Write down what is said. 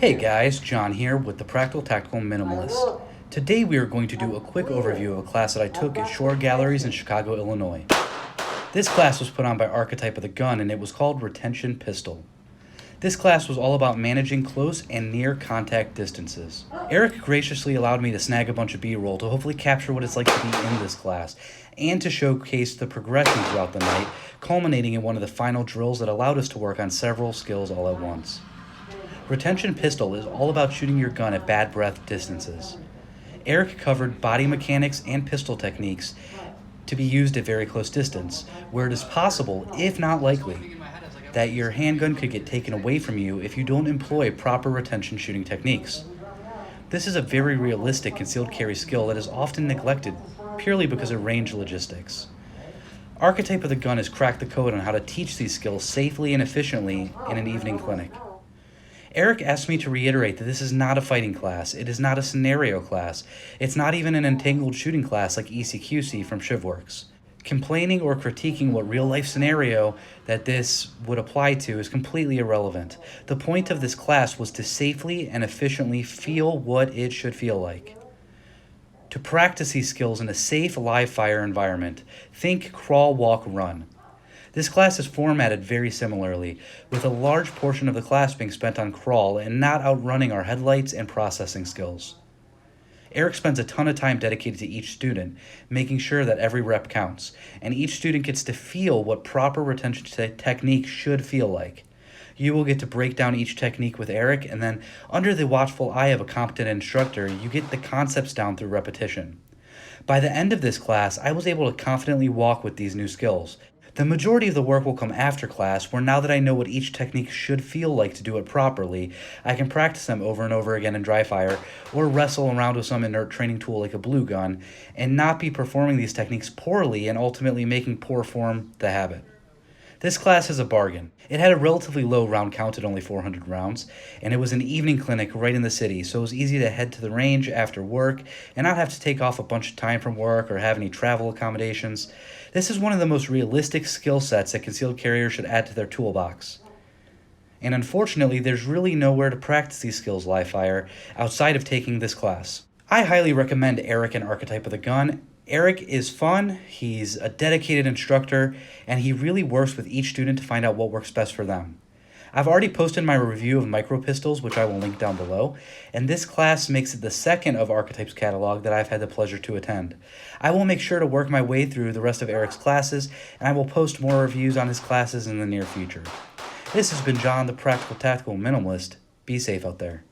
Hey guys, John here with the Practical Tactical Minimalist. Today we are going to do a quick overview of a class that I took at Shore Galleries in Chicago, Illinois. This class was put on by Archetype of the Gun and it was called Retention Pistol. This class was all about managing close and near contact distances. Eric graciously allowed me to snag a bunch of B-roll to hopefully capture what it's like to be in this class and to showcase the progression throughout the night, culminating in one of the final drills that allowed us to work on several skills all at once. Retention Pistol is all about shooting your gun at bad breath distances. Eric covered body mechanics and pistol techniques to be used at very close distance, where it is possible, if not likely, that your handgun could get taken away from you if you don't employ proper retention shooting techniques. This is a very realistic concealed carry skill that is often neglected purely because of range logistics. Archetype of the Gun has cracked the code on how to teach these skills safely and efficiently in an evening clinic. Eric asked me to reiterate that this is not a fighting class, it is not a scenario class, it's not even an entangled shooting class like ECQC from Shivworks. Complaining or critiquing what real-life scenario that this would apply to is completely irrelevant. The point of this class was to safely and efficiently feel what it should feel like. To practice these skills in a safe live fire environment, think crawl, walk, run. This class is formatted very similarly, with a large portion of the class being spent on crawl and not outrunning our headlights and processing skills. Eric spends a ton of time dedicated to each student, making sure that every rep counts, and each student gets to feel what proper retention technique should feel like. You will get to break down each technique with Eric, and then, under the watchful eye of a competent instructor, you get the concepts down through repetition. By the end of this class, I was able to confidently walk with these new skills. The majority of the work will come after class, where now that I know what each technique should feel like to do it properly, I can practice them over and over again in dry fire, or wrestle around with some inert training tool like a blue gun, and not be performing these techniques poorly and ultimately making poor form the habit. This class is a bargain. It had a relatively low round count at only 400 rounds, and it was an evening clinic right in the city, so it was easy to head to the range after work and not have to take off a bunch of time from work or have any travel accommodations. This is one of the most realistic skill sets that concealed carriers should add to their toolbox. And unfortunately, there's really nowhere to practice these skills live fire outside of taking this class. I highly recommend Eric and Archetype of the Gun. Eric is fun, he's a dedicated instructor, and he really works with each student to find out what works best for them. I've already posted my review of micro pistols, which I will link down below, and this class makes it the second of Archetype's catalog that I've had the pleasure to attend. I will make sure to work my way through the rest of Eric's classes, and I will post more reviews on his classes in the near future. This has been John, the Practical Tactical Minimalist. Be safe out there.